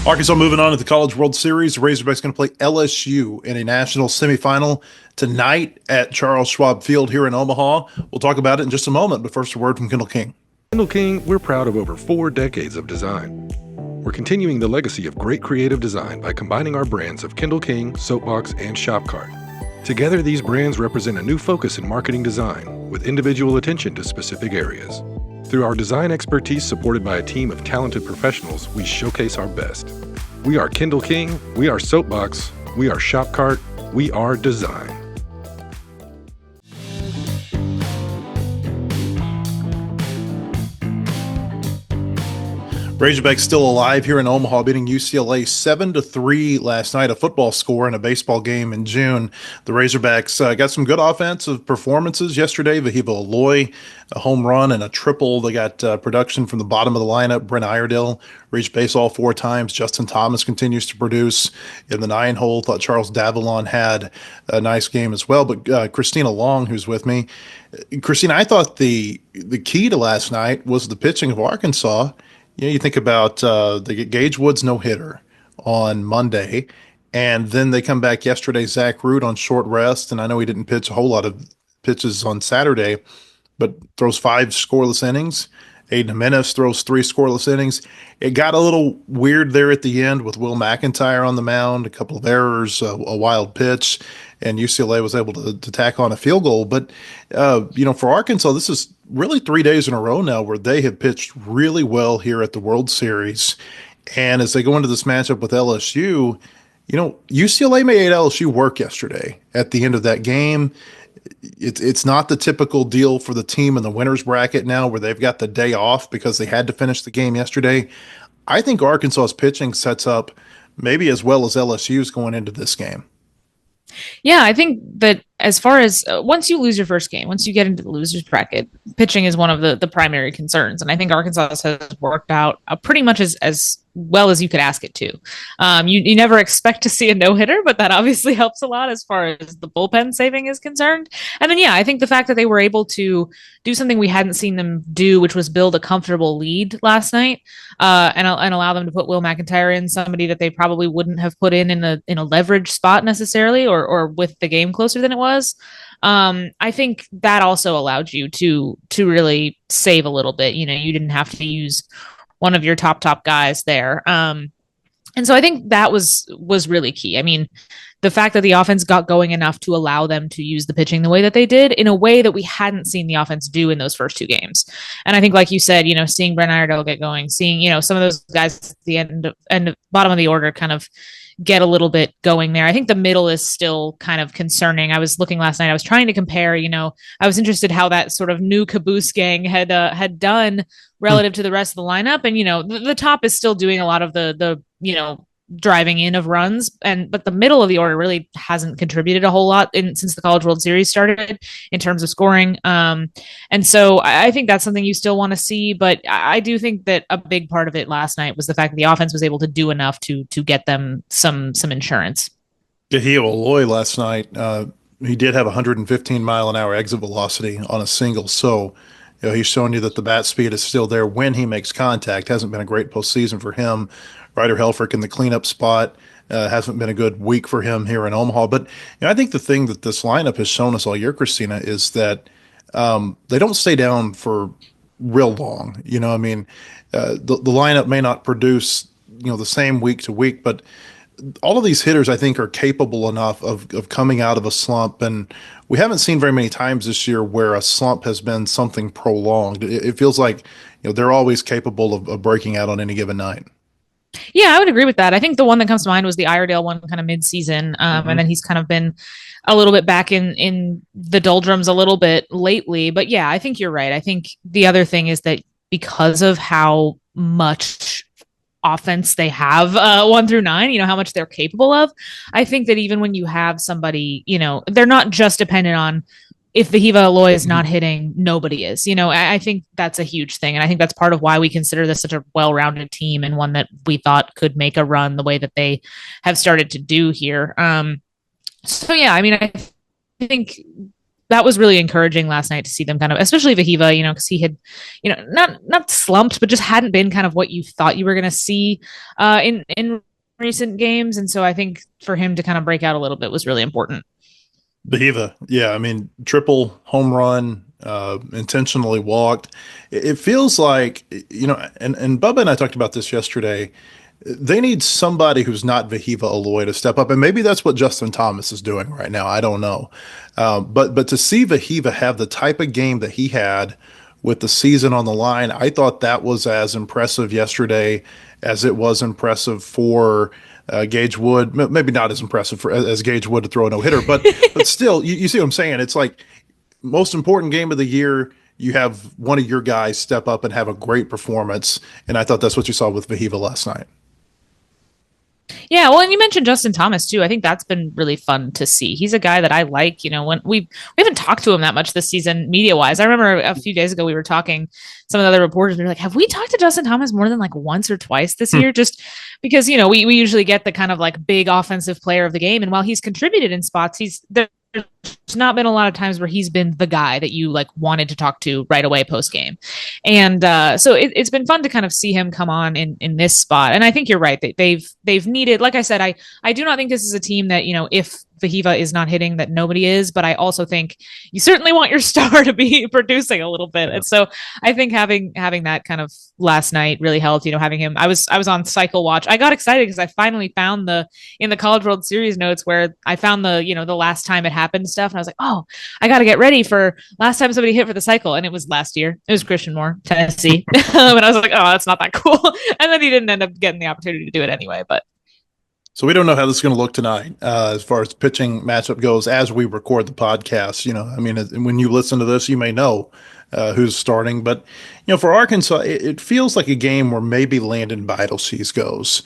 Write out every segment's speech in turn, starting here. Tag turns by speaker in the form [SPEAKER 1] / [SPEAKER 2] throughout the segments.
[SPEAKER 1] Arkansas moving on to the College World Series. The Razorbacks going to play LSU in a national semifinal tonight at Charles Schwab Field here in Omaha. We'll talk about it in just a moment, but first a word from Kendall King.
[SPEAKER 2] Kendall King, we're proud of over 4 decades of design. We're continuing the legacy of great creative design by combining our brands of Kendall King, Soapbox, and Shopcart. Together, these brands represent a new focus in marketing design with individual attention to specific areas. Through our design expertise supported by a team of talented professionals, we showcase our best. We are Kendall King, we are Soapbox, we are Shopcart, we are design.
[SPEAKER 1] Razorbacks still alive here in Omaha, beating UCLA 7-3 last night, a football score in a baseball game in June. The Razorbacks got some good offensive performances yesterday. Vahiva Aloy, a home run and a triple. They got production from the bottom of the lineup. Brent Iredale reached base all 4 times. Justin Thomas continues to produce in the 9 hole. Thought Charles Davalon had a nice game as well. But Christina Long, who's with me, Christina, I thought the key to last night was the pitching of Arkansas. You think about the Gage Woods no-hitter on Monday, and then they come back yesterday, Zach Root on short rest, and I know he didn't pitch a whole lot of pitches on Saturday, but throws 5 scoreless innings. Aiden Jimenez throws 3 scoreless innings. It got a little weird there at the end with Will McIntyre on the mound, a couple of errors, a wild pitch, and UCLA was able to tack on a field goal. But, for Arkansas, this is really 3 days in a row now where they have pitched really well here at the World Series. And as they go into this matchup with LSU, UCLA made LSU work yesterday at the end of that game. It's not the typical deal for the team in the winner's bracket now where they've got the day off because they had to finish the game yesterday. I think Arkansas's pitching sets up maybe as well as LSU's going into this game.
[SPEAKER 3] Yeah, I think that as far as once you lose your first game, once you get into the loser's bracket, pitching is one of the primary concerns. And I think Arkansas has worked out pretty much as well as you could ask it to. You never expect to see a no-hitter, but that obviously helps a lot as far as the bullpen saving is concerned. And then, I think the fact that they were able to do something we hadn't seen them do, which was build a comfortable lead last night, and allow them to put Will McIntyre in, somebody that they probably wouldn't have put in a leverage spot necessarily, or with the game closer than it was. I think that also allowed you to really save a little bit. You didn't have to use one of your top guys there. And so I think that was really key. I mean, the fact that the offense got going enough to allow them to use the pitching the way that they did in a way that we hadn't seen the offense do in those first 2 games. And I think, like you said, seeing Brent Iredale get going, seeing, some of those guys at the end bottom of the order kind of get a little bit going there. I think the middle is still kind of concerning. I was looking last night. I was trying to compare, I was interested how that sort of new caboose gang had done relative to the rest of the lineup. And, the top is still doing a lot of the driving in of runs, but the middle of the order really hasn't contributed a whole lot since the College World Series started in terms of scoring. And so I think that's something you still want to see, but I do think that a big part of it last night was the fact that the offense was able to do enough to get them some insurance.
[SPEAKER 1] Vahiva Aloy last night, he did have 115-mile-an-hour exit velocity on a single, so he's showing you that the bat speed is still there when he makes contact. Hasn't been a great postseason for him. Ryder Helfrich in the cleanup spot hasn't been a good week for him here in Omaha. But I think the thing that this lineup has shown us all year, Christina, is that they don't stay down for real long. The lineup may not produce the same week to week, but all of these hitters, I think, are capable enough of coming out of a slump. And we haven't seen very many times this year where a slump has been something prolonged. It feels like they're always capable of breaking out on any given night.
[SPEAKER 3] Yeah, I would agree with that. I think the one that comes to mind was the Iredale one kind of mid-season. And then he's kind of been a little bit back in the doldrums a little bit lately. But yeah, I think you're right. I think the other thing is that because of how much offense they have 1 through 9, how much they're capable of, I think that even when you have somebody, they're not just dependent on if Vahiva Aloy is not hitting, nobody is. I think that's a huge thing. And I think that's part of why we consider this such a well-rounded team and one that we thought could make a run the way that they have started to do here. So, yeah, I mean, I think that was really encouraging last night to see them kind of, especially Vahiva, because he had, not slumped, but just hadn't been kind of what you thought you were going to see in recent games. And so I think for him to kind of break out a little bit was really important.
[SPEAKER 1] Behiva, yeah, I mean, triple home run, intentionally walked. It feels like, and Bubba and I talked about this yesterday. They need somebody who's not Vahiva Aloy to step up, and maybe that's what Justin Thomas is doing right now. I don't know, but to see Vahiva have the type of game that he had with the season on the line, I thought that was as impressive yesterday as it was impressive for Gage Wood. Maybe not as impressive as Gage Wood to throw a no hitter, but still, you see what I'm saying? It's like most important game of the year. You have one of your guys step up and have a great performance, and I thought that's what you saw with Vahiva last night.
[SPEAKER 3] Yeah, well, and you mentioned Justin Thomas too. I think that's been really fun to see. He's a guy that I like. When we haven't talked to him that much this season, media wise. I remember a few days ago we were talking. Some of the other reporters were like, "Have we talked to Justin Thomas more than like once or twice this year?" Just because we usually get the kind of like big offensive player of the game, and while he's contributed in spots, there's not been a lot of times where he's been the guy that you like wanted to talk to right away post game. And so it's been fun to kind of see him come on in this spot. And I think you're right that they've needed, like I said, I do not think this is a team that, if Vahiva is not hitting, that nobody is, but I also think you certainly want your star to be producing a little bit. And so I think having that kind of last night really helped, having him. I was on cycle watch. I got excited because I finally found in the College World Series notes where I found the last time it happened stuff. And I was like, oh, I got to get ready for last time somebody hit for the cycle. And it was last year. It was Christian Moore, Tennessee. And I was like, oh, that's not that cool. And then he didn't end up getting the opportunity to do it anyway, but
[SPEAKER 1] So we don't know how this is going to look tonight as far as pitching matchup goes as we record the podcast. I mean, when you listen to this, you may know who's starting. But, for Arkansas, it feels like a game where maybe Landon Beidelshees goes.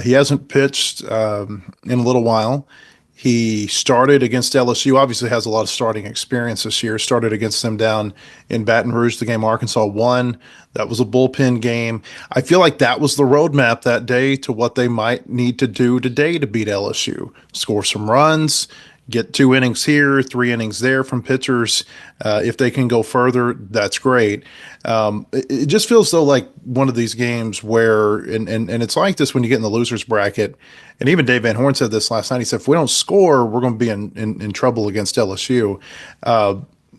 [SPEAKER 1] He hasn't pitched in a little while. He started against LSU, obviously has a lot of starting experience this year, started against them down in Baton Rouge, the game Arkansas won. That was a bullpen game. I feel like that was the roadmap that day to what they might need to do today to beat LSU. Score some runs, get 2 innings here, 3 innings there from pitchers. If they can go further, that's great. It just feels though like one of these games where, and it's like this when you get in the losers bracket. And even Dave Van Horn said this last night. He said, if we don't score, we're going to be in trouble against LSU.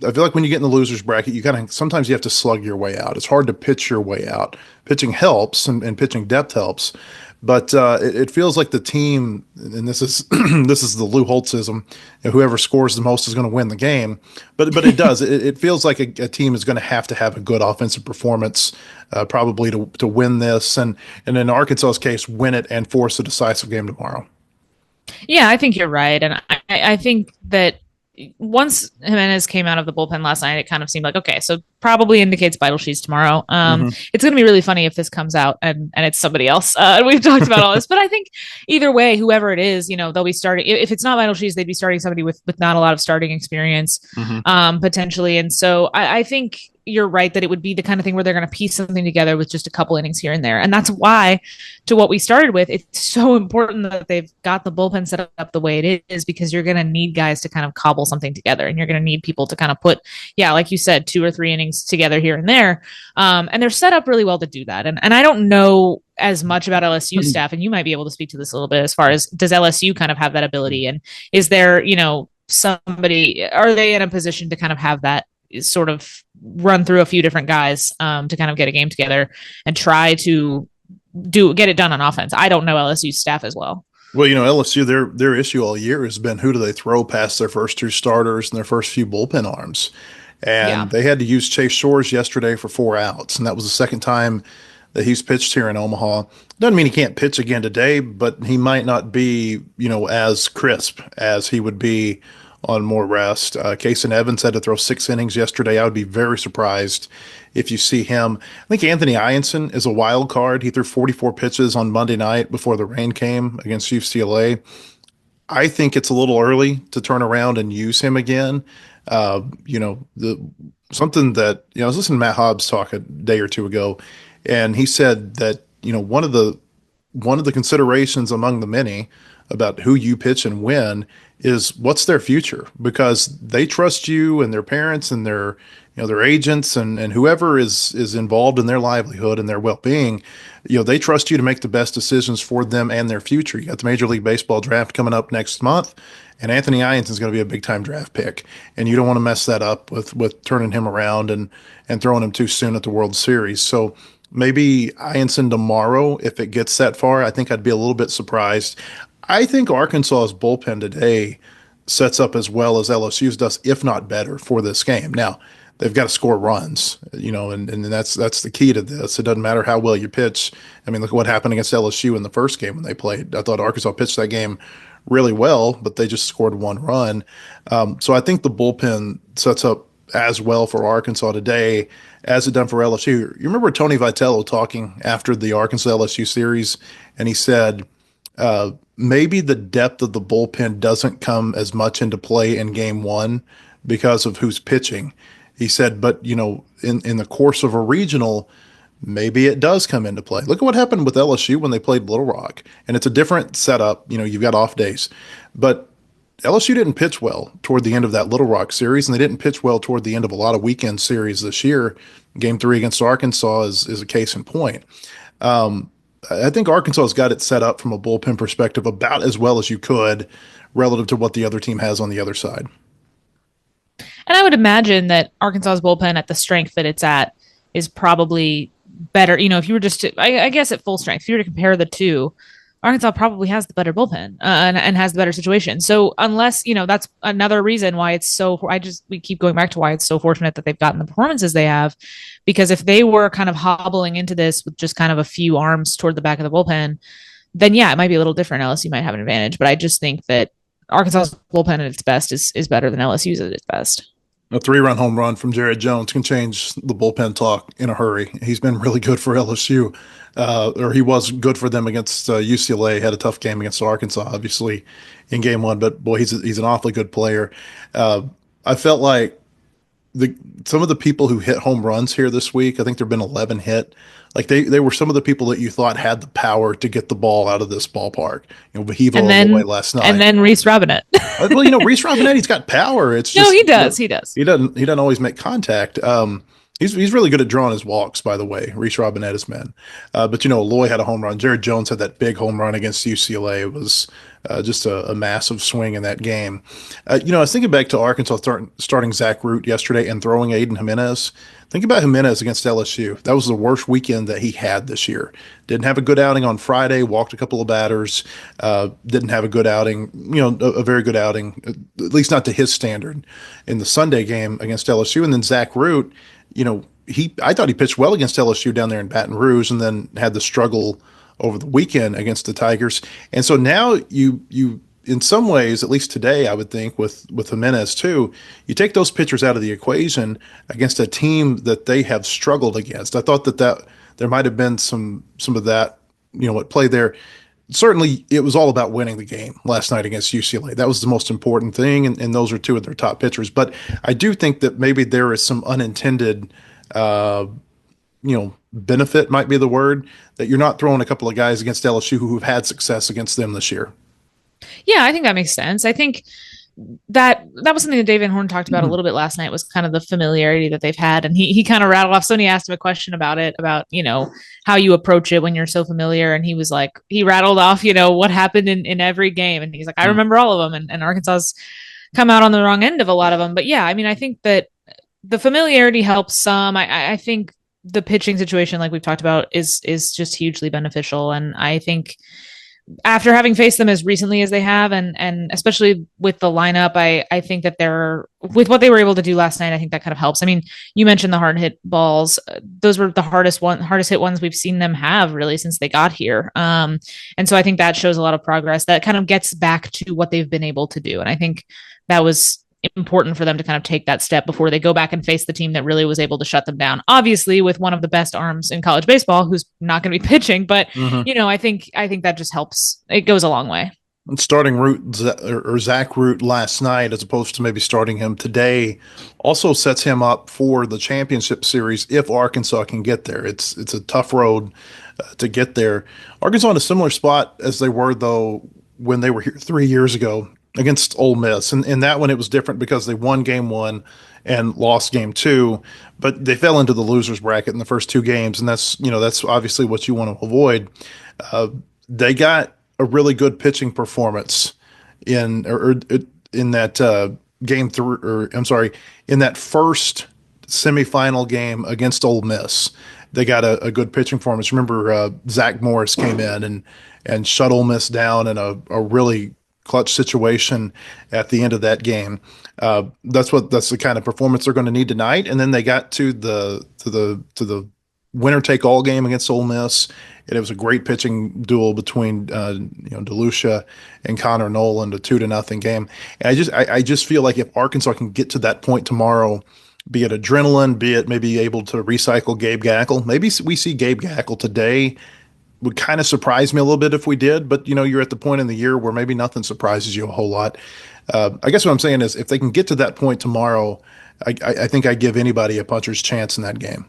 [SPEAKER 1] I feel like when you get in the losers bracket, you kind of sometimes you have to slug your way out. It's hard to pitch your way out. Pitching helps and pitching depth helps. But it feels like the team, and this is this is the Lou Holtzism, whoever scores the most is going to win the game. But it does. It feels like a team is going to have a good offensive performance, probably to win this, and in Arkansas's case, win it and force a decisive game tomorrow.
[SPEAKER 3] yeah, I think you're right. And I think that once Jimenez came out of the bullpen last night, it kind of seemed like, okay, so probably indicates Beidelshees tomorrow. It's going to be really funny if this comes out and it's somebody else. We've talked about all this, but I think either way, whoever it is, they'll be starting. If it's not Beidelshees, they'd be starting somebody with not a lot of starting experience, potentially. And so I think you're right that it would be the kind of thing where they're going to piece something together with just a couple innings here and there. And that's why, to what we started with, it's so important that they've got the bullpen set up the way it is, because you're going to need guys to kind of cobble something together, and you're going to need people to kind of put, like you said, 2 or 3 innings together here and there. And they're set up really well to do that. And I don't know as much about LSU staff, and you might be able to speak to this a little bit as far as, does LSU kind of have that ability? And is there, somebody, are they in a position to kind of have that sort of run through a few different guys to kind of get a game together and try to get it done on offense? I don't know LSU staff as well.
[SPEAKER 1] Well, LSU, their issue all year has been who do they throw past their first 2 starters and their first few bullpen arms. And they had to use Chase Shores yesterday for 4 outs, and that was the second time that he's pitched here in Omaha. Doesn't mean he can't pitch again today, but he might not be, as crisp as he would be on more rest. Kason Evans had to throw 6 innings yesterday. I would be very surprised if you see him. I think Anthony Ianson is a wild card. He threw 44 pitches on Monday night before the rain came against UCLA. I think it's a little early to turn around and use him again. Something that, I was listening to Matt Hobbs talk a day or two ago, and he said that, one of the considerations among the many about who you pitch and when is what's their future, because they trust you and their parents and their their agents and whoever is involved in their livelihood and their well-being. They trust you to make the best decisions for them and their future. You got the Major League Baseball draft coming up next month, and Anthony Ianson is going to be a big time draft pick, and you don't want to mess that up with turning him around and throwing him too soon at the World Series. So maybe Ianson tomorrow, if it gets that far. I think I'd be a little bit surprised. I think Arkansas's bullpen today sets up as well as LSU's does, if not better, for this game. Now, they've got to score runs, and that's the key to this. It doesn't matter how well you pitch. I mean, look at what happened against LSU in the first game when they played. I thought Arkansas pitched that game really well, but they just scored one run. So I think the bullpen sets up as well for Arkansas today as it done for LSU. You remember Tony Vitello talking after the Arkansas-LSU series, and he said, maybe the depth of the bullpen doesn't come as much into play in game one because of who's pitching. He said, but in the course of a regional, maybe it does come into play. Look at what happened with LSU when they played Little Rock, and it's a different setup. You've got off days, but LSU didn't pitch well toward the end of that Little Rock series, and they didn't pitch well toward the end of a lot of weekend series this year. Game 3 against Arkansas is a case in point. I think Arkansas has got it set up from a bullpen perspective about as well as you could relative to what the other team has on the other side.
[SPEAKER 3] And I would imagine that Arkansas's bullpen at the strength that it's at is probably better. If you were just I guess at full strength, if you were to compare the two, Arkansas probably has the better bullpen and has the better situation. So unless, that's another reason why it's so, we keep going back to why it's so fortunate that they've gotten the performances they have, because if they were kind of hobbling into this with just kind of a few arms toward the back of the bullpen, then yeah, it might be a little different. LSU might have an advantage, but I just think that Arkansas's bullpen at its best is better than LSU's at its best.
[SPEAKER 1] A 3-run home run from Jared Jones can change the bullpen talk in a hurry. He's been really good for LSU, or he was good for them against UCLA. Had a tough game against Arkansas, obviously, in game one. But boy, he's an awfully good player. I felt like some of the people who hit home runs here this week, I think there've been 11 hit. Like they were some of the people that you thought had the power to get the ball out of this ballpark. Vahivo all the way last night,
[SPEAKER 3] and then Reese Robinette.
[SPEAKER 1] Well, Reese Robinette, he's got power. It's just
[SPEAKER 3] no, he does. He does.
[SPEAKER 1] He doesn't always make contact. He's really good at drawing his walks, by the way. Reese Robinette is man. But Loy had a home run. Jared Jones had that big home run against UCLA. It was just a massive swing in that game. I was thinking back to Arkansas starting Zach Root yesterday and throwing Aiden Jimenez. Think about Jimenez against LSU. That was the worst weekend that he had this year. Didn't have a good outing on Friday, walked a couple of batters, didn't have a good outing, a very good outing, at least not to his standard in the Sunday game against LSU. And then Zach Root, I thought he pitched well against LSU down there in Baton Rouge, and then had the struggle over the weekend against the Tigers. And so now you in some ways, at least today, I would think with Jimenez too, you take those pitchers out of the equation against a team that they have struggled against. I thought that there might have been some of that, at play there. Certainly, it was all about winning the game last night against UCLA. That was the most important thing, and those are two of their top pitchers. But I do think that maybe there is some unintended, benefit might be the word, that you're not throwing a couple of guys against LSU who have had success against them this year.
[SPEAKER 3] Yeah, I think that makes sense. I think that was something that Dave Van Horn talked about a little bit last night, was kind of the familiarity that they've had. And he kind of rattled off. Somebody asked him a question about it, about, how you approach it when you're so familiar. And he was like, he rattled off, what happened in every game. And he's like, I remember all of them. And Arkansas's come out on the wrong end of a lot of them. But yeah, I mean, I think that the familiarity helps some. I think the pitching situation, like we've talked about, is just hugely beneficial. And I think after having faced them as recently as they have, and especially with the lineup, I think that with what they were able to do last night, I think that kind of helps. I mean, you mentioned the hard hit balls; those were the hardest hit ones we've seen them have really since they got here. And so I think that shows a lot of progress. That kind of gets back to what they've been able to do, and I think that was important for them to kind of take that step before they go back and face the team that really was able to shut them down. Obviously, with one of the best arms in college baseball, who's not going to be pitching, but I think that just helps. It goes a long way.
[SPEAKER 1] And starting Root or Zach Root last night, as opposed to maybe starting him today, also sets him up for the championship series if Arkansas can get there. It's a tough road to get there. Arkansas in a similar spot as they were, though, when they were here 3 years ago against Ole Miss. And that one, it was different because they won game one and lost game two, but they fell into the losers bracket in the first two games. And that's obviously what you want to avoid. Uh, they got a really good pitching performance or in that game three, or I'm sorry, in that first semifinal game against Ole Miss. They got a good pitching performance. Remember, Zach Morris came in and shut Ole Miss down in a really clutch situation at the end of that game. That's the kind of performance they're going to need tonight. And then they got to the winner take all game against Ole Miss, and it was a great pitching duel between DeLucia and Connor Nolan, a 2-0 game. And I just feel like if Arkansas can get to that point tomorrow, be it adrenaline, be it maybe able to recycle Gabe Gackle. Maybe we see Gabe Gackle today. Would kind of surprise me a little bit if we did, but you're at the point in the year where maybe nothing surprises you a whole lot. I guess what I'm saying is if they can get to that point tomorrow, I think I give anybody a puncher's chance in that game.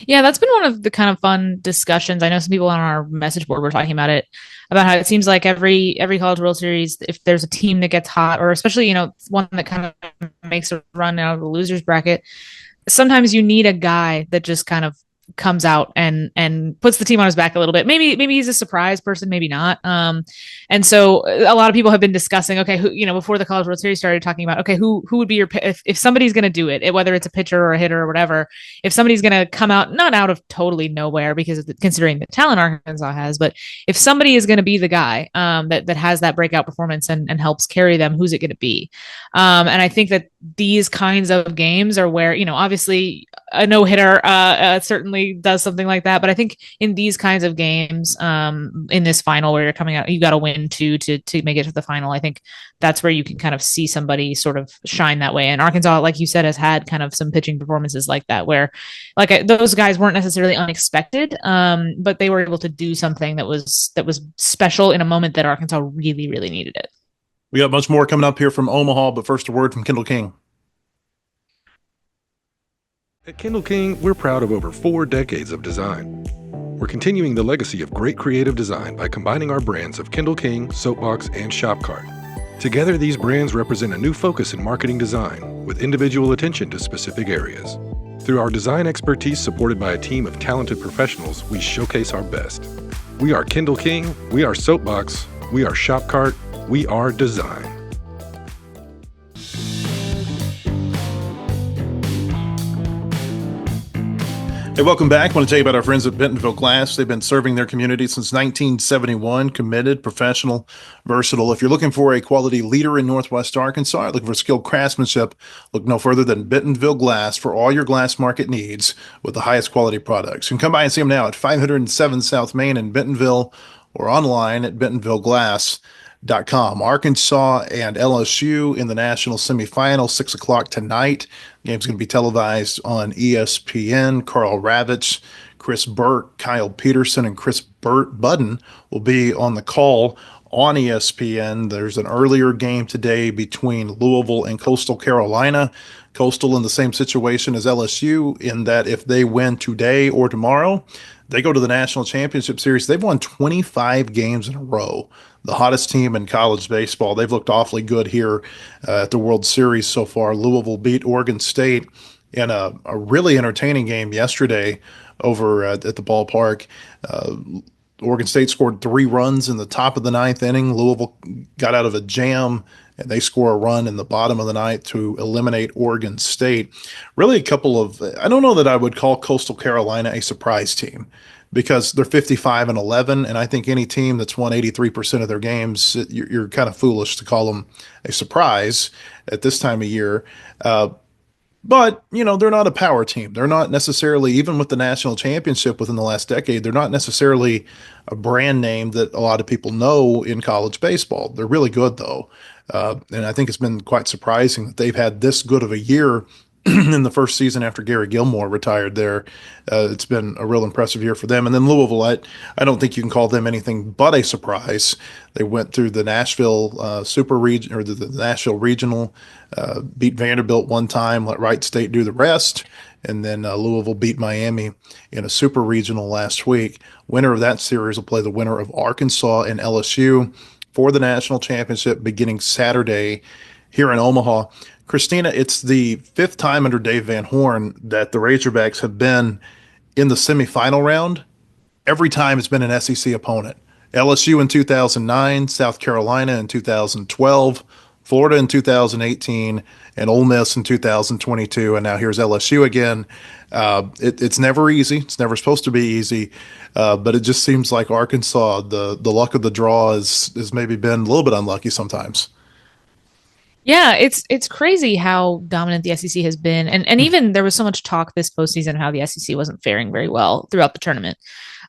[SPEAKER 3] Yeah, that's been one of the kind of fun discussions. I know some people on our message board were talking about it, about how it seems like every College World Series, if there's a team that gets hot, or especially one that kind of makes a run out of the losers bracket, sometimes you need a guy that just kind of comes out and puts the team on his back a little bit. Maybe he's a surprise person, maybe not. And so a lot of people have been discussing, okay, who, before the College World Series started, talking about, okay, who would be your if somebody's going to do it, whether it's a pitcher or a hitter or whatever, if somebody's going to come out, not out of totally nowhere, because of considering the talent Arkansas has, but if somebody is going to be the guy that has that breakout performance and helps carry them, who's it going to be? And I think that these kinds of games are where, obviously a no hitter certainly does something like that. But I think in these kinds of games, in this final where you're coming out, you got to win two to make it to the final. I think that's where you can kind of see somebody sort of shine that way. And Arkansas, like you said, has had kind of some pitching performances like that, where those guys weren't necessarily unexpected, but they were able to do something that was special in a moment that Arkansas really, really needed it.
[SPEAKER 1] We got much more coming up here from Omaha, but first a word from Kendall King.
[SPEAKER 2] At Kendall King, we're proud of over 4 decades of design. We're continuing the legacy of great creative design by combining our brands of Kendall King, Soapbox, and Shopcart. Together, these brands represent a new focus in marketing design, with individual attention to specific areas. Through our design expertise supported by a team of talented professionals, we showcase our best. We are Kendall King, we are Soapbox, we are Shopcart, we are design.
[SPEAKER 1] Hey, welcome back. I want to tell you about our friends at Bentonville Glass. They've been serving their community since 1971. Committed, professional, versatile. If you're looking for a quality leader in Northwest Arkansas, looking for skilled craftsmanship, look no further than Bentonville Glass for all your glass market needs with the highest quality products. You can come by and see them now at 507 South Main in Bentonville, or online at bentonvilleglass.com. Arkansas and LSU in the national semifinal, 6 o'clock tonight. Game's going to be televised on ESPN. Carl Ravitch, Chris Burke, Kyle Peterson, and Chris Budden will be on the call on ESPN. There's an earlier game today between Louisville and Coastal Carolina. Coastal in the same situation as LSU in that if they win today or tomorrow, they go to the national championship series. They've won 25 games in a row. The hottest team in college baseball. They've looked awfully good here at the World Series so far. Louisville beat Oregon State in a really entertaining game yesterday over at the ballpark. Oregon State scored 3 runs in the top of the ninth inning. Louisville got out of a jam, and they score a run in the bottom of the ninth to eliminate Oregon State. Really a couple of, I don't know that I would call Coastal Carolina a surprise team because they're 55-11, and I think any team that's won 83% of their games, you're kind of foolish to call them a surprise at this time of year. But, they're not a power team. They're not necessarily, even with the national championship within the last decade, they're not necessarily a brand name that a lot of people know in college baseball. They're really good, though. And I think it's been quite surprising that they've had this good of a year in the first season after Gary Gilmore retired there. It's been a real impressive year for them. And then Louisville, I don't think you can call them anything but a surprise. They went through the Nashville Super Region, or the Nashville Regional, beat Vanderbilt one time, let Wright State do the rest. And then Louisville beat Miami in a Super Regional last week. Winner of that series will play the winner of Arkansas and LSU. for the national championship beginning Saturday here in Omaha. Christina, it's the fifth time under Dave Van Horn that the Razorbacks have been in the semifinal round. Every time it's been an SEC opponent. LSU in 2009, South Carolina in 2012, Florida in 2018, and Ole Miss in 2022. And now here's LSU again. It's never easy. It's never supposed to be easy. But it just seems like Arkansas, the luck of the draw is maybe been a little bit unlucky sometimes.
[SPEAKER 3] Yeah, it's crazy how dominant the SEC has been, and even there was so much talk this postseason how the SEC wasn't faring very well throughout the tournament,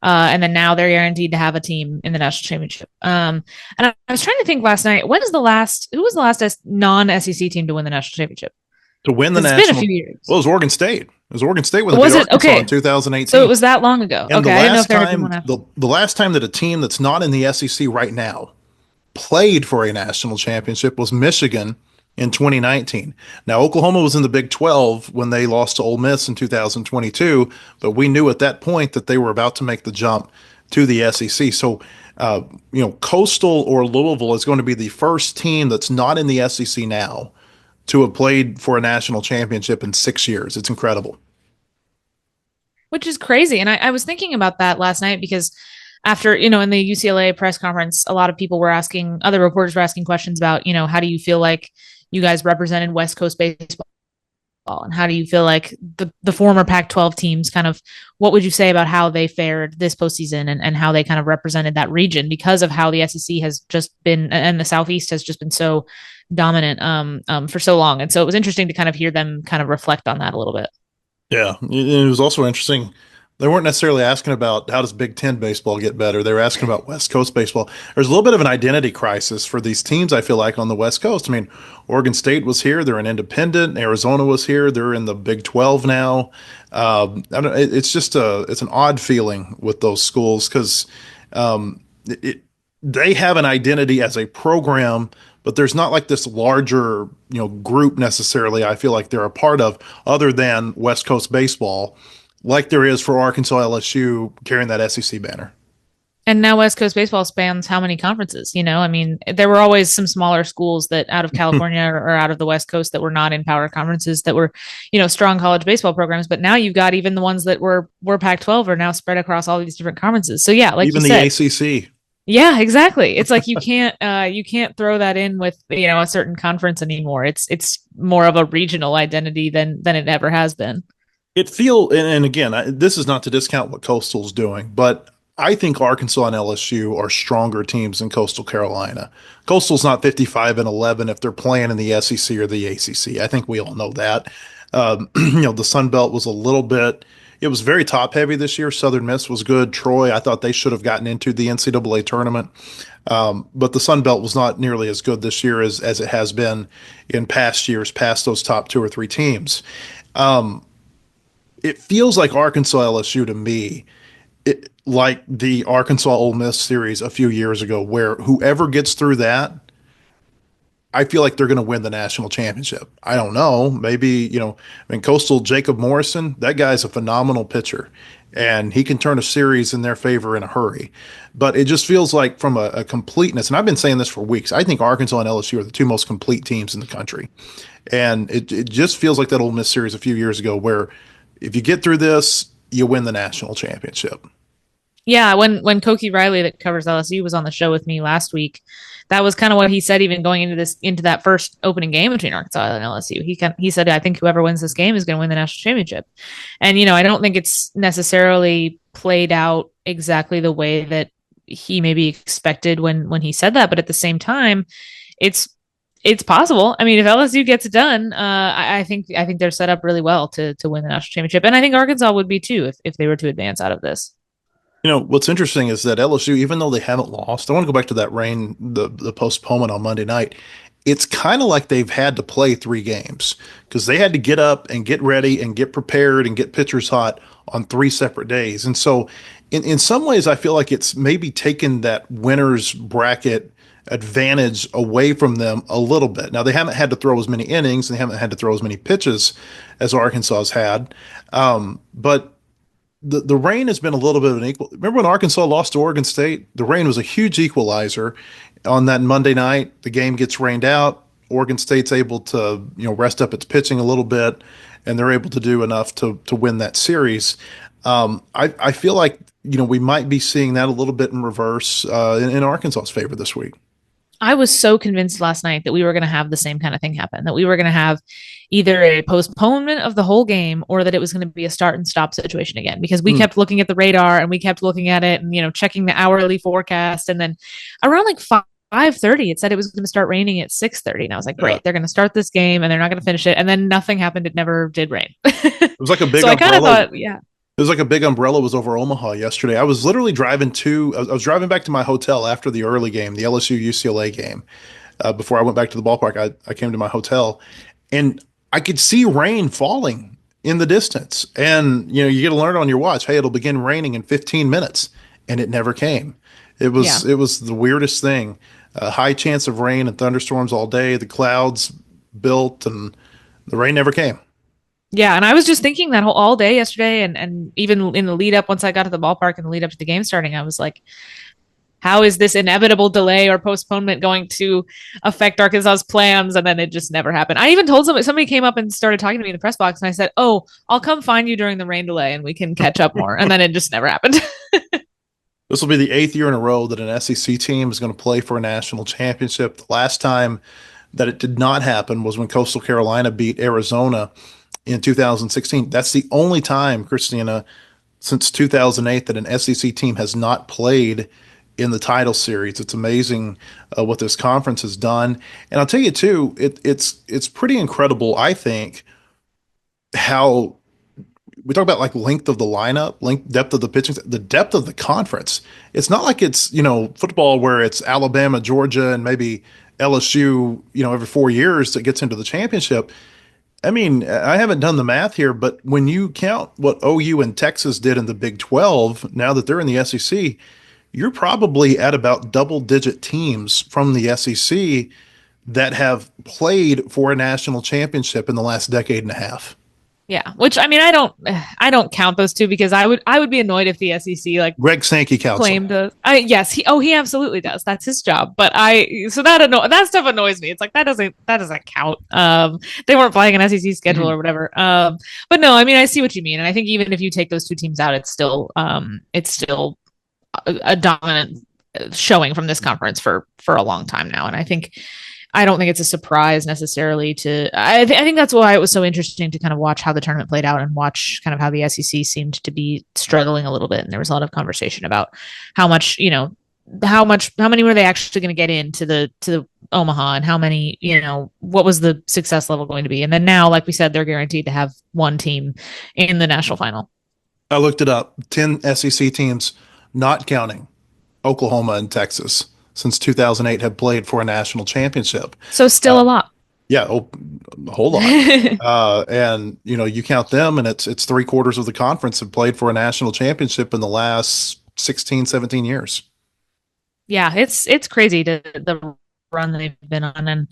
[SPEAKER 3] and then now they're guaranteed to have a team in the national championship. And I was trying to think last night, who was the last non-SEC team to win the national championship?
[SPEAKER 1] To win the
[SPEAKER 3] 'Cause it's been a
[SPEAKER 1] national,
[SPEAKER 3] few years.
[SPEAKER 1] well, it was Oregon State. It was Oregon State when they
[SPEAKER 3] Was
[SPEAKER 1] beat
[SPEAKER 3] it
[SPEAKER 1] Arkansas
[SPEAKER 3] okay?
[SPEAKER 1] in 2018.
[SPEAKER 3] So it was that long ago.
[SPEAKER 1] And
[SPEAKER 3] Okay,
[SPEAKER 1] the
[SPEAKER 3] I didn't know if
[SPEAKER 1] last
[SPEAKER 3] there had been one
[SPEAKER 1] time,
[SPEAKER 3] after.
[SPEAKER 1] the last time that a team that's not in the SEC right now played for a national championship was Michigan in 2019. Now, Oklahoma was in the Big 12 when they lost to Ole Miss in 2022, but we knew at that point that they were about to make the jump to the SEC. So, Coastal or Louisville is going to be the first team that's not in the SEC now to have played for a national championship in 6 years. It's incredible.
[SPEAKER 3] Which is crazy. And I was thinking about that last night because after, in the UCLA press conference, a lot of people were asking, other reporters were asking questions about, how do you feel like you guys represented West Coast baseball? And how do you feel like the former Pac-12 teams kind of, what would you say about how they fared this postseason and how they kind of represented that region because of how the SEC has just been, and the Southeast has just been so dominant for so long. And so it was interesting to kind of hear them kind of reflect on that a little bit.
[SPEAKER 1] Yeah, it was also interesting. They weren't necessarily asking about how does Big Ten baseball get better. They were asking about West Coast baseball. There's a little bit of an identity crisis for these teams, I feel like, on the West Coast. I mean, Oregon State was here. They're an independent. Arizona was here. They're in the Big 12 now. I don't, it's just it's an odd feeling with those schools because they have an identity as a program, but there's not like this larger, group necessarily. I feel like they're a part of other than West Coast baseball, like there is for Arkansas-LSU carrying that SEC banner.
[SPEAKER 3] And now West Coast baseball spans how many conferences? I mean, there were always some smaller schools that out of California or out of the West Coast that were not in power conferences that were, strong college baseball programs. But now you've got even the ones that were Pac-12 are now spread across all these different conferences. So yeah, like
[SPEAKER 1] even
[SPEAKER 3] you
[SPEAKER 1] the
[SPEAKER 3] said,
[SPEAKER 1] ACC.
[SPEAKER 3] yeah, exactly. It's like you can't throw that in with a certain conference anymore. It's more of a regional identity than it ever has been.
[SPEAKER 1] And again, this is not to discount what Coastal's doing, but I think Arkansas and LSU are stronger teams than Coastal Carolina. Coastal's not 55-11 if they're playing in the SEC or the ACC. I think we all know that. The Sun Belt was a little bit. It was very top heavy this year. Southern Miss was good. Troy, I thought they should have gotten into the NCAA tournament. But the Sun Belt was not nearly as good this year as it has been in past years, past those top two or three teams. It feels like Arkansas LSU to me, like the Arkansas Ole Miss series a few years ago, where whoever gets through that, I feel like they're going to win the national championship. I don't know. Maybe, Coastal Jacob Morrison, that guy's a phenomenal pitcher and he can turn a series in their favor in a hurry. But it just feels like from a completeness, and I've been saying this for weeks, I think Arkansas and LSU are the two most complete teams in the country. And it just feels like that Ole Miss series a few years ago where if you get through this, you win the national championship.
[SPEAKER 3] Yeah, when Koki Riley that covers LSU was on the show with me last week, that was kind of what he said even going into that first opening game between Arkansas and LSU. He said I think whoever wins this game is going to win the national championship. And I don't think it's necessarily played out exactly the way that he maybe expected when he said that, but at the same time, it's possible. I mean, if LSU gets it done, I think they're set up really well to win the national championship, and I think Arkansas would be too if they were to advance out of this.
[SPEAKER 1] What's interesting is that LSU, even though they haven't lost, I want to go back to that the postponement on Monday night. It's kind of like they've had to play 3 games because they had to get up and get ready and get prepared and get pitchers hot on 3 separate days. And so, in some ways, I feel like it's maybe taken that winner's bracket advantage away from them a little bit. Now, they haven't had to throw as many innings and they haven't had to throw as many pitches as Arkansas's had. But the rain has been a little bit of an equal. Remember when Arkansas lost to Oregon State? The rain was a huge equalizer. On that Monday night, the game gets rained out. Oregon State's able to, rest up its pitching a little bit, and they're able to do enough to win that series. I feel like, we might be seeing that a little bit in reverse in Arkansas's favor this week.
[SPEAKER 3] I was so convinced last night that we were going to have the same kind of thing happen, that we were going to have either a postponement of the whole game or that it was going to be a start and stop situation again, because we
[SPEAKER 1] Mm,
[SPEAKER 3] kept looking at the radar and we kept looking at it and, checking the hourly forecast. And then around like 5:30, it said it was going to start raining at 6:30. And I was like,
[SPEAKER 1] yeah.
[SPEAKER 3] great, they're going to start this game and they're not going to finish it. And then nothing happened. It never did rain.
[SPEAKER 1] It was like a big
[SPEAKER 3] So I kind of
[SPEAKER 1] umbrella.
[SPEAKER 3] thought, yeah,
[SPEAKER 1] It was like a big umbrella was over Omaha yesterday. I was literally I was driving back to my hotel after the early game, the LSU UCLA game. Before I went back to the ballpark, I came to my hotel and I could see rain falling in the distance. And, you get to learn on your watch, hey, it'll begin raining in 15 minutes. And it never came. It
[SPEAKER 3] yeah.
[SPEAKER 1] was, it was the weirdest thing. High chance of rain and thunderstorms all day. The clouds built and the rain never came.
[SPEAKER 3] Yeah, and I was just thinking that whole all day yesterday, and even in the lead up, once I got to the ballpark and the lead up to the game starting, I was like, how is this inevitable delay or postponement going to affect Arkansas's plans? And then it just never happened. I even told somebody came up and started talking to me in the press box, and I said, "Oh, I'll come find you during the rain delay, and we can catch up more." And then it just never happened.
[SPEAKER 1] This will be the eighth year in a row that an SEC team is going to play for a national championship. The last time that it did not happen was when Coastal Carolina beat Arizona in 2016. That's the only time, Christina, since 2008 that an SEC team has not played in the title series. It's amazing what this conference has done. And I'll tell you too, it's pretty incredible, I think, how we talk about like length of the lineup, length, depth of the pitching, the depth of the conference. It's not like it's, football where it's Alabama, Georgia, and maybe LSU, every 4 years that gets into the championship. I mean, I haven't done the math here, but when you count what OU and Texas did in the Big 12, now that they're in the SEC, you're probably at about double digit teams from the SEC that have played for a national championship in the last decade and a half.
[SPEAKER 3] Yeah, which I mean, I don't count those two because I would be annoyed if the SEC like
[SPEAKER 1] Greg Sankey counts them.
[SPEAKER 3] claimed a. Yes, he absolutely does. That's his job. But that stuff annoys me. It's like that doesn't count. They weren't playing an SEC schedule
[SPEAKER 1] Mhm.
[SPEAKER 3] or whatever. But no, I mean I see what you mean, and I think even if you take those two teams out, it's still a dominant showing from this conference for a long time now, and I don't think it's a surprise necessarily to. I think that's why it was so interesting to kind of watch how the tournament played out and watch kind of how the SEC seemed to be struggling a little bit. And there was a lot of conversation about how much, how many were they actually going to get into the Omaha, and how many, what was the success level going to be? And then now, like we said, they're guaranteed to have one team in the national final.
[SPEAKER 1] I looked it up. 10 SEC teams, not counting Oklahoma and Texas, since 2008 have played for a national championship.
[SPEAKER 3] So still
[SPEAKER 1] Uh,
[SPEAKER 3] a lot.
[SPEAKER 1] yeah, a whole lot. And you count them, and it's three-quarters of the conference have played for a national championship in the last 16, 17 years.
[SPEAKER 3] Yeah, it's crazy the run they've been on, and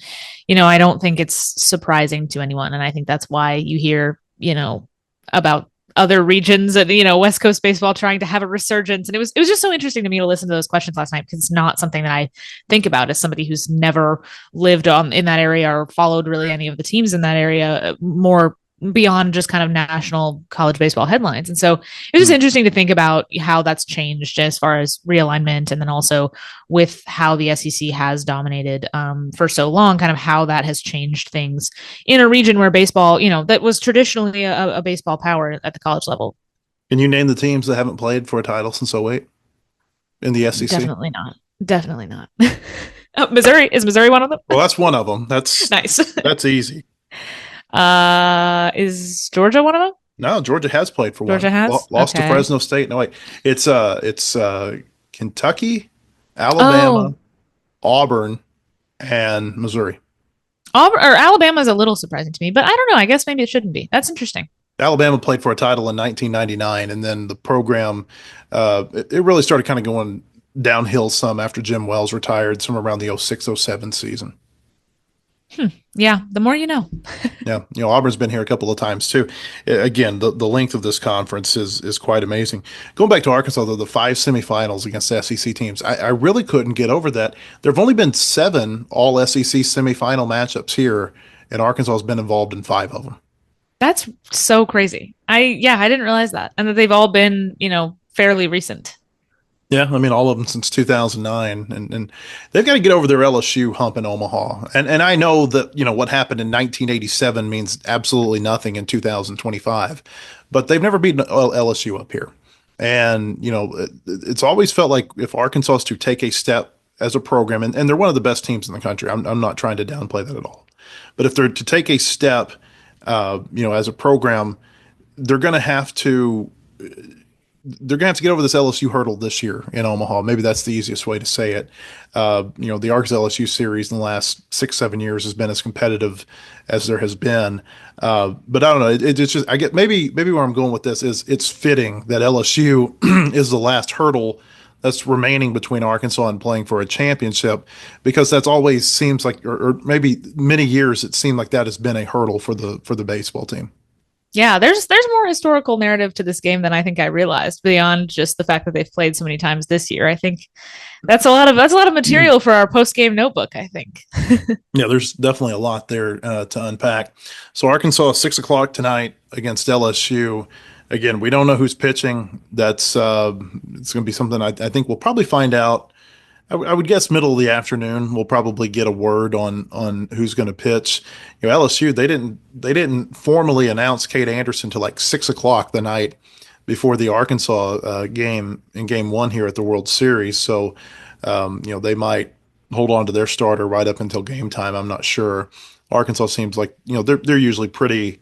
[SPEAKER 3] I don't think it's surprising to anyone, and I think that's why you hear about other regions and West Coast baseball trying to have a resurgence. And it was just so interesting to me to listen to those questions last night, because it's not something that I think about as somebody who's never lived on in that area or followed really any of the teams in that area more beyond just kind of national college baseball headlines. And so it was just
[SPEAKER 1] Mm.
[SPEAKER 3] interesting to think about how that's changed as far as realignment, and then also with how the SEC has dominated for so long, kind of how that has changed things in a region where baseball, that was traditionally a baseball power at the college level.
[SPEAKER 1] Can you name the teams that haven't played for a title since '08 in the SEC?
[SPEAKER 3] Definitely not. Definitely not. Oh, Missouri, is Missouri one of them?
[SPEAKER 1] Well, that's one of them. That's
[SPEAKER 3] Nice.
[SPEAKER 1] that's easy.
[SPEAKER 3] Is Georgia one of them?
[SPEAKER 1] No, Georgia has played for one.
[SPEAKER 3] Georgia has.
[SPEAKER 1] Lost to
[SPEAKER 3] Okay.
[SPEAKER 1] Fresno State. No, wait. It's Kentucky, Alabama,
[SPEAKER 3] Oh,
[SPEAKER 1] Auburn, and Missouri.
[SPEAKER 3] Auburn or Alabama is a little surprising to me, but I don't know. I guess maybe it shouldn't be. That's interesting.
[SPEAKER 1] Alabama played for a title in 1999, and then the program it really started kind of going downhill some after Jim Wells retired, somewhere around the '06 '07 season.
[SPEAKER 3] Yeah, the more you know.
[SPEAKER 1] Yeah, Auburn's been here a couple of times too. Again, the length of this conference is quite amazing. Going back to Arkansas, though, the five semifinals against SEC teams, I really couldn't get over that. There have only been seven all SEC semifinal matchups here, and Arkansas has been involved in five of them.
[SPEAKER 3] That's so crazy. I didn't realize that. And that they've all been, fairly recent.
[SPEAKER 1] Yeah, I mean all of them since 2009, and they've got to get over their LSU hump in Omaha. And I know that what happened in 1987 means absolutely nothing in 2025, but they've never beaten LSU up here. And it's always felt like if Arkansas is to take a step as a program, and they're one of the best teams in the country. I'm not trying to downplay that at all, but if they're to take a step, as a program, they're going to have to they're going to have to get over this LSU hurdle this year in Omaha. Maybe that's the easiest way to say it. The Arkansas-LSU series in the last 6, 7 years has been as competitive as there has been. But I don't know. It's just I get maybe where I'm going with this is it's fitting that LSU is the last hurdle that's remaining between Arkansas and playing for a championship, because that's always seems like, or maybe many years it seemed like that has been a hurdle for the baseball team.
[SPEAKER 3] Yeah, there's more historical narrative to this game than I think I realized beyond just the fact that they've played so many times this year. I think that's a lot of material for our post game notebook, I think.
[SPEAKER 1] Yeah, there's definitely a lot there to unpack. So Arkansas 6 o'clock tonight against LSU. Again, we don't know who's pitching. That's it's going to be something I think we'll probably find out. I would guess middle of the afternoon. We'll probably get a word on who's going to pitch. LSU they didn't formally announce Kate Anderson till like 6 o'clock the night before the Arkansas game in Game One here at the World Series. So they might hold on to their starter right up until game time. I'm not sure. Arkansas seems like they're usually pretty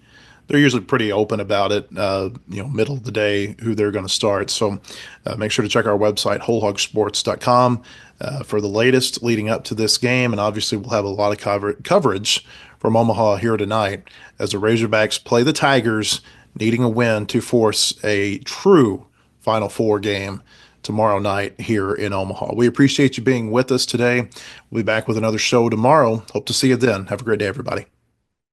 [SPEAKER 1] open about it. Middle of the day who they're going to start. So make sure to check our website wholehogsports.com for the latest leading up to this game, and obviously we'll have a lot of coverage from Omaha here tonight as the Razorbacks play the Tigers, needing a win to force a true Final Four game tomorrow night here in Omaha. We appreciate you being with us today. We'll be back with another show tomorrow. Hope to see you then. Have a great day, everybody.